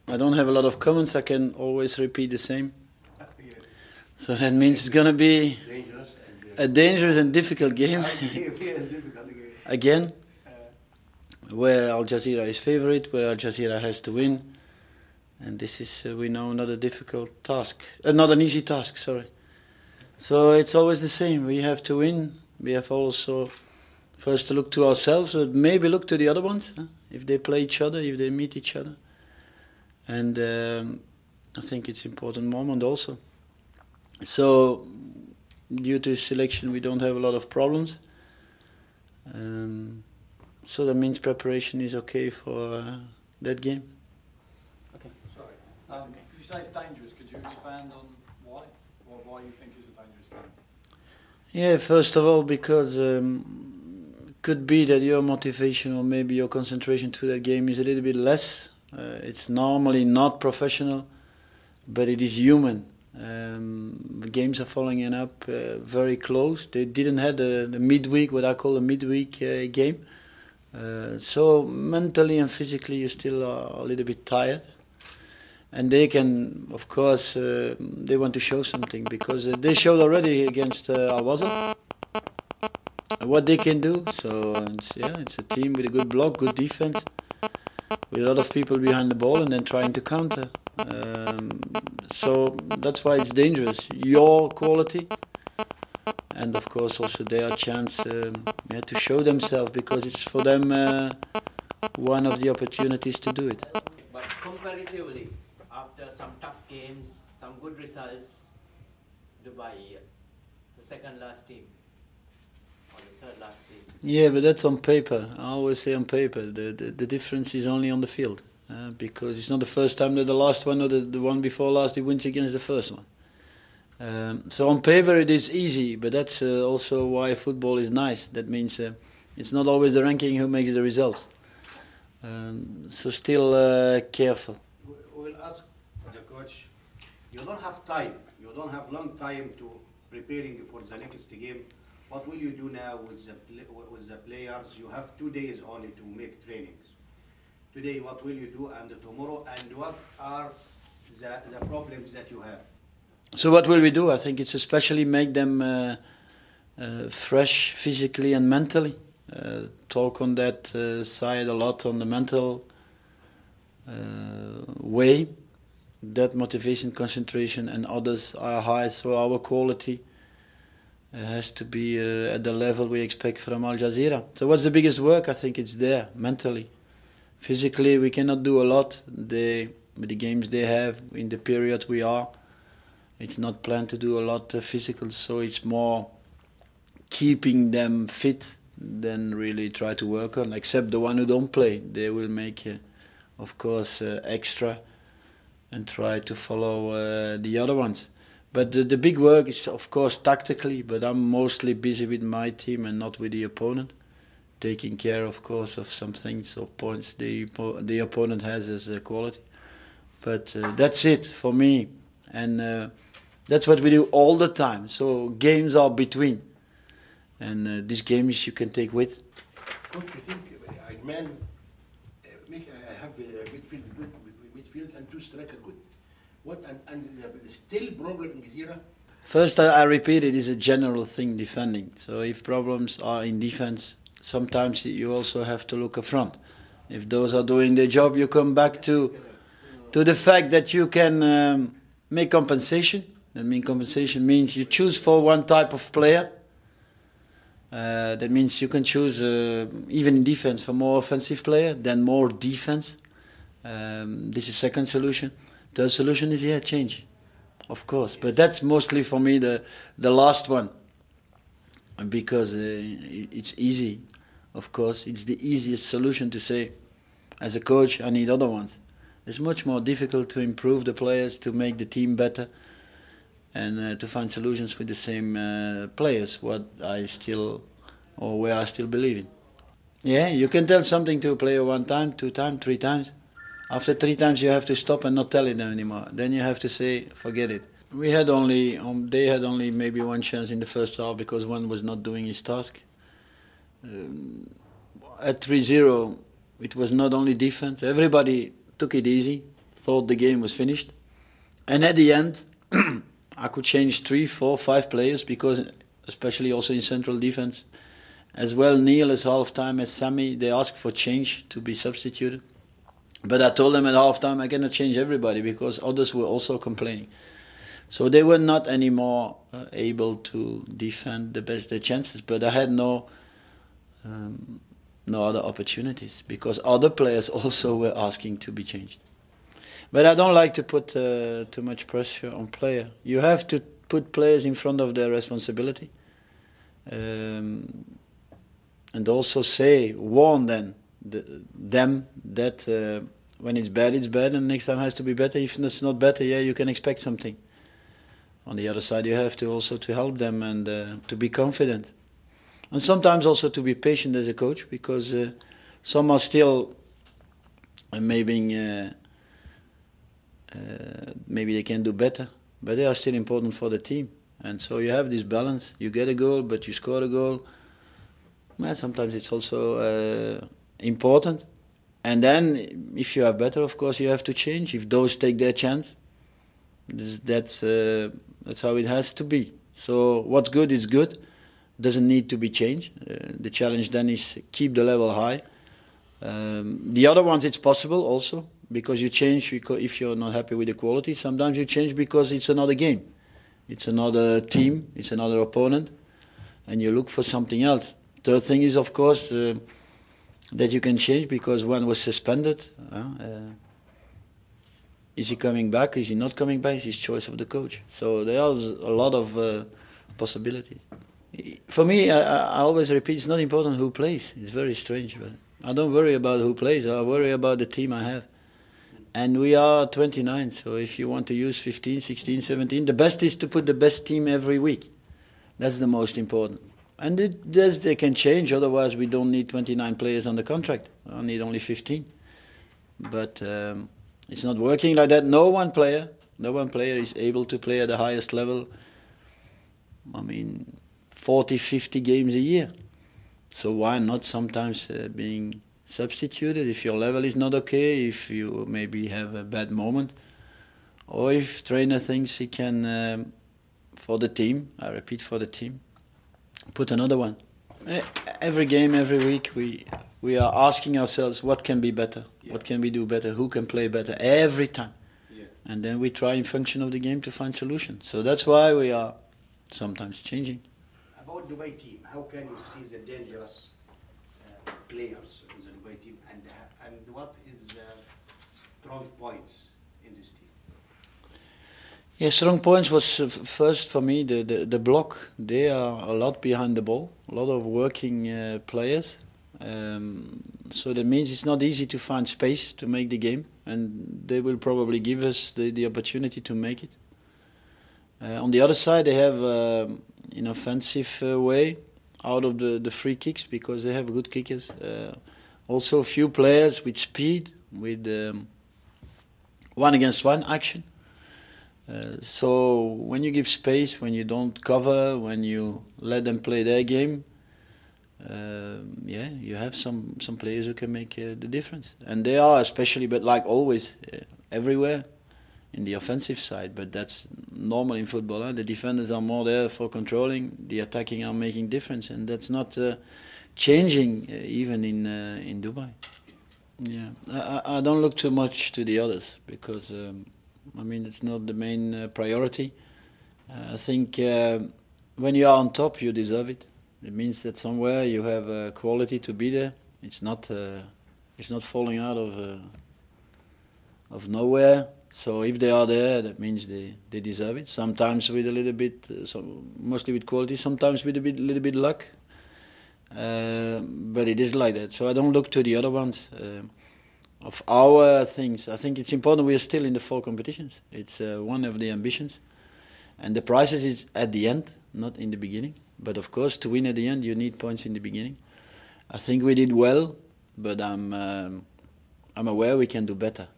I don't have a lot of comments. I can always repeat the same. Yes. So that means it's going to be Dangerous a dangerous and difficult game yes, difficult game. again, where Al Jazeera is favorite, where Al Jazeera has to win. And this is, we know, not a difficult task. Not an easy task, sorry. So it's always the same. We have to win. We have also first to look to ourselves, but maybe look to the other ones, if they play each other, if they meet each other. And I think it's an important moment also. So due to selection, we don't have a lot of problems. So that means preparation is okay for that game. Okay. Sorry. You say it's dangerous. Could you expand on why? Or why you think it's a dangerous game? Yeah, first of all, because could be that your motivation or maybe your concentration to that game is a little bit less. It's normally not professional, but it is human. The games are following up very close. They didn't have the midweek, what I call a midweek game. So mentally and physically you still are a little bit tired. And they can, of course, they want to show something because they showed already against Al-Wazir what they can do. So it's a team with a good block, good defense, with a lot of people behind the ball and then trying to counter. So that's why it's dangerous. Your quality, and of course also their chance to show themselves, because it's for them one of the opportunities to do it. But comparatively, after some tough games, some good results, Dubai, the second last team, or the third last team. Yeah, but that's on paper. I always say on paper. The difference is only on the field. Because it's not the first time that the last one or the one before last he wins against the first one. So on paper it is easy, but that's also why football is nice. That means it's not always the ranking who makes the results. So still careful. We'll ask the coach, you don't have time, you don't have long time to preparing for the next game. What will you do now with the players? You have 2 days only to make trainings. Today, what will you do, and tomorrow, and what are the problems that you have? So what will we do? I think it's especially make them fresh physically and mentally. Talk on that side a lot, on the mental way. That motivation, concentration and others are high, so our quality has to be at the level we expect from Al Jazeera. So what's the biggest work? I think it's there, mentally. Physically, we cannot do a lot. With the games they have, in the period we are, it's not planned to do a lot physical, so it's more keeping them fit than really try to work on, except the one who don't play. They will make, of course, extra and try to follow the other ones. But the big work is, of course, tactically, but I'm mostly busy with my team and not with the opponent. Taking care, of course, of some things or points the opponent has as a quality. But that's it for me. And that's what we do all the time. So games are between. And these games you can take with. Coach, you think Adman have midfield and 2 striker good? What and still problem in Jazira? First, I repeat, it is a general thing, defending. So if problems are in defense, sometimes you also have to look up front. If those are doing their job, you come back to the fact that you can make compensation. That means compensation means you choose for one type of player. That means you can choose, even in defense, for more offensive player, then more defense. This is second solution. Third solution is, change, of course. But that's mostly for me the last one. Because it's easy, of course. It's the easiest solution to say, as a coach, I need other ones. It's much more difficult to improve the players, to make the team better, and to find solutions with the same players, what I still, or where I still believe in. Yeah, you can tell something to a player 1 time, 2 times, 3 times. After 3 times you have to stop and not tell it them anymore. Then you have to say, forget it. We had only, they had only maybe 1 chance in the first half because one was not doing his task. At 3-0, it was not only defense. Everybody took it easy, thought the game was finished. And at the end, I could change 3, 4, 5 players because, especially also in central defense, as well Neil as half-time as Sammy, they asked for change to be substituted. But I told them at half-time I cannot change everybody because others were also complaining. So they were not anymore able to defend the best their chances. But I had no other opportunities because other players also were asking to be changed. But I don't like to put too much pressure on player. You have to put players in front of their responsibility, and also warn them that when it's bad, and next time has to be better. If it's not better, you can expect something. On the other side, you have to also to help them and to be confident, and sometimes also to be patient as a coach because some are still maybe they can do better, but they are still important for the team. And so you have this balance. You get a goal, but you score a goal. Well, sometimes it's also important. And then, if you are better, of course, you have to change. If those take their chance, that's how it has to be. So what's good is good. Doesn't need to be changed. The challenge then is keep the level high. The other ones, it's possible also. Because you change if you're not happy with the quality. Sometimes you change because it's another game. It's another team. It's another opponent. And you look for something else. Third thing is, of course, that you can change because one was suspended. Is he coming back? Is he not coming back? It's his choice of the coach. So there are a lot of possibilities. For me, I always repeat, it's not important who plays. It's very strange. But I don't worry about who plays. I worry about the team I have. And we are 29, so if you want to use 15, 16, 17, the best is to put the best team every week. That's the most important. And they can change, otherwise we don't need 29 players on the contract. I need only 15. But it's not working like that. No one player is able to play at the highest level, 40, 50 games a year. So why not sometimes being substituted if your level is not okay, if you maybe have a bad moment, or if trainer thinks he can, for the team, I repeat, for the team, put another one. Every game, every week, we are asking ourselves what can be better, what can we do better, who can play better, every time. And then we try in function of the game to find solutions. So that's why we are sometimes changing. About Dubai team, how can you see the dangerous players in the Dubai team, and what is the strong points in this team? Yeah, strong points was first for me the block. They are a lot behind the ball, a lot of working players. So that means it's not easy to find space to make the game, and they will probably give us the opportunity to make it. On the other side, they have an offensive way out of the free kicks because they have good kickers. Also a few players with speed, with 1-against-1 action. So when you give space, when you don't cover, when you let them play their game, you have some players who can make the difference. And they are especially, but like always, everywhere in the offensive side. But that's normal in football. Huh? The defenders are more there for controlling. The attacking are making difference. And that's not changing even in Dubai. Yeah, I don't look too much to the others because, it's not the main priority. I think when you are on top, you deserve it. It means that somewhere you have quality to be there. It's not falling out of nowhere. So if they are there, that means they deserve it. Sometimes with a little bit, mostly with quality. Sometimes with little bit luck. But it is like that. So I don't look to the other ones. Of our things, I think it's important we are still in the 4 competitions. It's one of the ambitions. And the prizes is at the end, not in the beginning. But of course, to win at the end, you need points in the beginning. I think we did well, but I'm aware we can do better.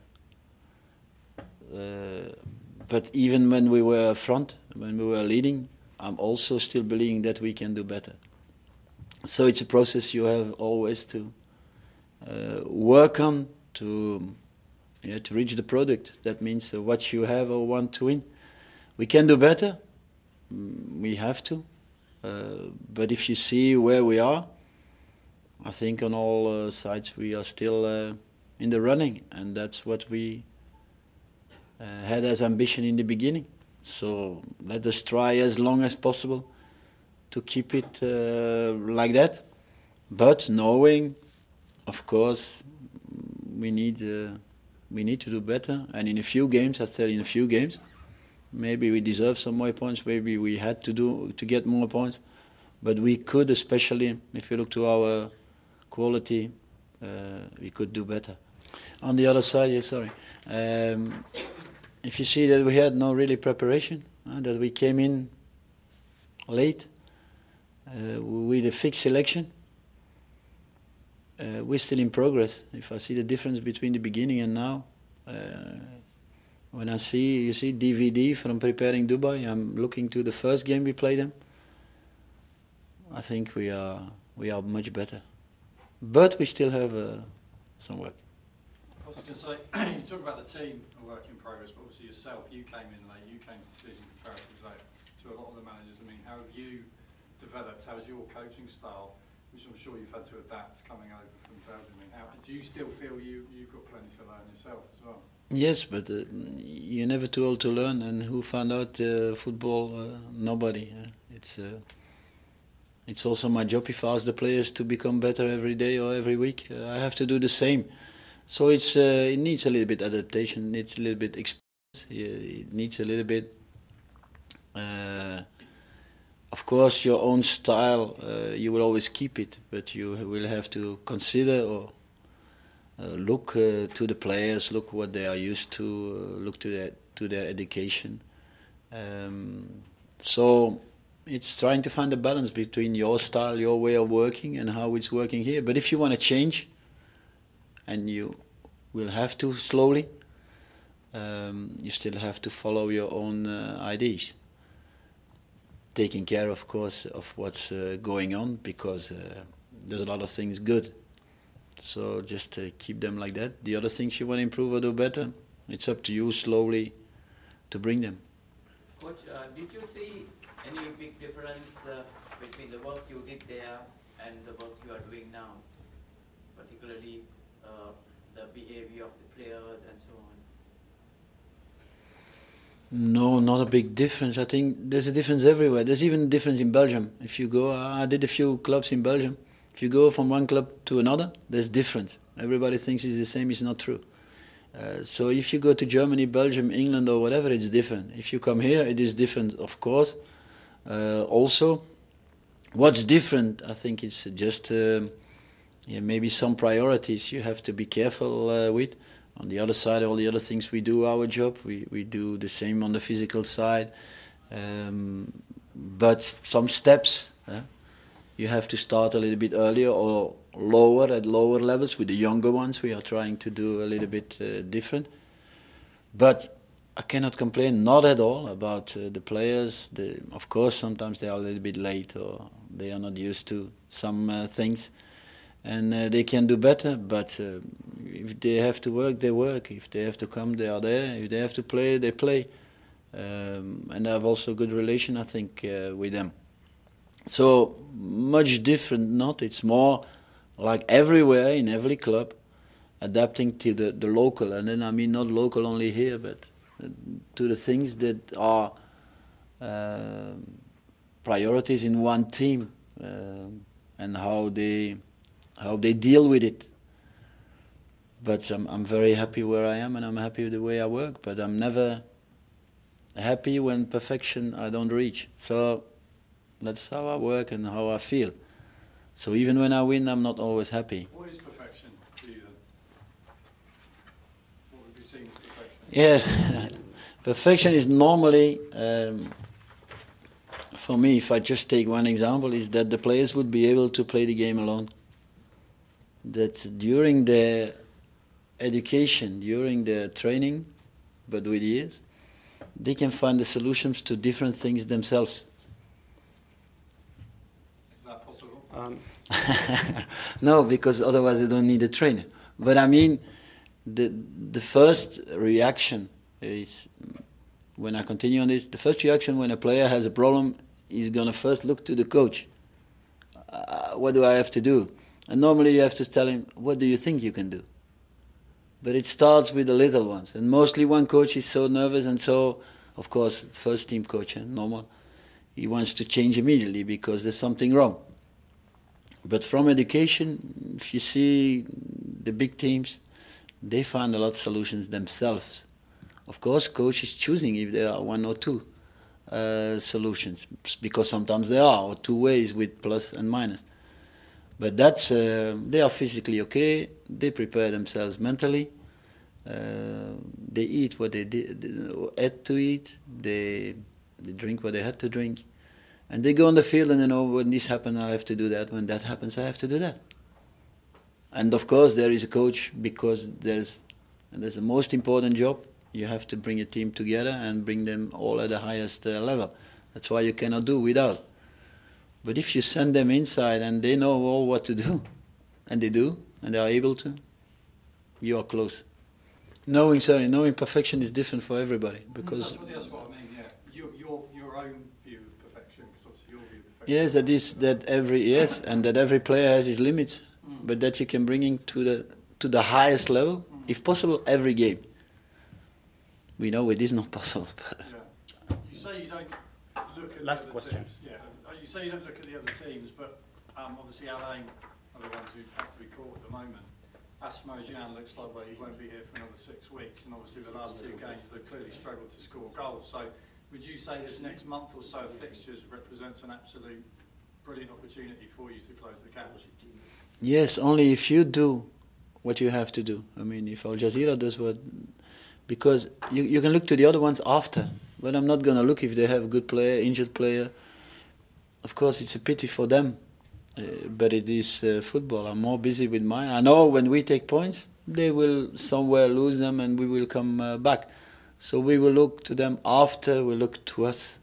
But even when we were front, when we were leading, I'm also still believing that we can do better. So it's a process you have always to work on, to to reach the product. That means what you have or want to win. We can do better. We have to. But if you see where we are, I think on all sides we are still in the running, and that's what we had as ambition in the beginning. So let us try as long as possible to keep it like that, but knowing, of course, we need to do better. And in a few games, I said in a few games, maybe we deserve some more points. Maybe we had to get more points, but we could, especially if you look to our quality, we could do better. On the other side, yeah, sorry. If you see that we had no really preparation, that we came in late with a fixed selection, we're still in progress. If I see the difference between the beginning and now, when you see DVD from preparing Dubai, I'm looking to the first game we played them. I think we are much better, but we still have some work. I was going to say, you talk about the team, a work in progress, but obviously yourself, you came in late, you came to the season comparatively late to a lot of the managers. I mean, how have you developed? How's your coaching style, which I'm sure you've had to adapt coming over from Belgium? I mean, do you still feel you've got plenty to learn yourself as well? Yes, but you're never too old to learn, and who found out football? Nobody. It's also my job if I ask the players to become better every day or every week. I have to do the same. So it needs a little bit adaptation, it needs a little bit experience, it needs a little bit, of course, your own style, you will always keep it, but you will have to consider or look to the players, look what they are used to, look to their education. So it's trying to find a balance between your style, your way of working, and how it's working here. But if you want to change, and you will have to slowly, you still have to follow your own ideas. Taking care, of course, of what's going on, because there's a lot of things good. So just keep them like that. The other things you want to improve or do better, it's up to you slowly to bring them. Coach, did you see any big difference between the work you did there and the work you are doing now, particularly the behavior of the players and so on? No, not a big difference. I think there's a difference everywhere. There's even a difference in Belgium. If you go, I did a few clubs in Belgium. If you go from one club to another, there's difference. Everybody thinks it's the same. It's not true. So if you go to Germany, Belgium, England, or whatever, it's different. If you come here, it is different, of course. Also, what's different, I think it's just maybe some priorities you have to be careful with. On the other side, all the other things we do, our job, we do the same on the physical side. But some steps, you have to start a little bit earlier or lower, at lower levels. With the younger ones, we are trying to do a little bit different. But I cannot complain, not at all, about the players. Of course, sometimes they are a little bit late or they are not used to some things. And they can do better, but if they have to work, they work. If they have to come, they are there. If they have to play, they play. And I have also a good relation, I think, with them. So, much different not. It's more like everywhere, in every club, adapting to the local. And then I mean not local only here, but to the things that are priorities in one team and how they deal with it. But I'm very happy where I am, and I'm happy with the way I work, but I'm never happy when perfection I don't reach. So that's how I work and how I feel. So even when I win, I'm not always happy. What is perfection to you then? What would you see as perfection? Yeah, perfection is normally, for me, if I just take one example, is that the players would be able to play the game alone. That during their education, during their training, but with years, they can find the solutions to different things themselves. Is that possible? No, because otherwise they don't need a trainer. But I mean, the first reaction is, when I continue on this, the first reaction when a player has a problem, he's going to first look to the coach. What do I have to do? And normally you have to tell him, what do you think you can do? But it starts with the little ones. And mostly one coach is so nervous and so, of course, first team coach, normal, he wants to change immediately because there's something wrong. But from education, if you see the big teams, they find a lot of solutions themselves. Of course, coach is choosing if there are one or two solutions, because sometimes there are, or two ways with plus and minus. But that's they are physically okay. They prepare themselves mentally. They eat what they had to eat. They drink what they had to drink, and they go on the field and they know, when this happens, I have to do that. When that happens, I have to do that. And of course, there is a coach, because there's the most important job. You have to bring a team together and bring them all at the highest level. That's why you cannot do without. But if you send them inside and they know all what to do, and they do, and they are able to, you are close. Knowing perfection is different for everybody, because That's what I mean. Yeah, your own view of perfection, because obviously your view of perfection. yes, and that every player has his limits, but that you can bring him to the highest level, if possible, every game. We know it is not possible. But yeah. You say you don't look at Last the other question. teams. Yeah. You say you don't look at the other teams, but obviously Alain are the ones who have to be caught at the moment. Asmojian looks like, well, he won't be here for another 6 weeks, and obviously the last two games they've clearly struggled to score goals. So would you say this next month or so of fixtures represents an absolute brilliant opportunity for you to close the gap? yes, only if you do what you have to do. I mean, if Al Jazira does what... Because you can look to the other ones after, but I'm not going to look if they have a good player, injured player. Of course, it's a pity for them, but it is football. I'm more busy with mine. I know when we take points, they will somewhere lose them and we will come back. So we will look to them after we look to us.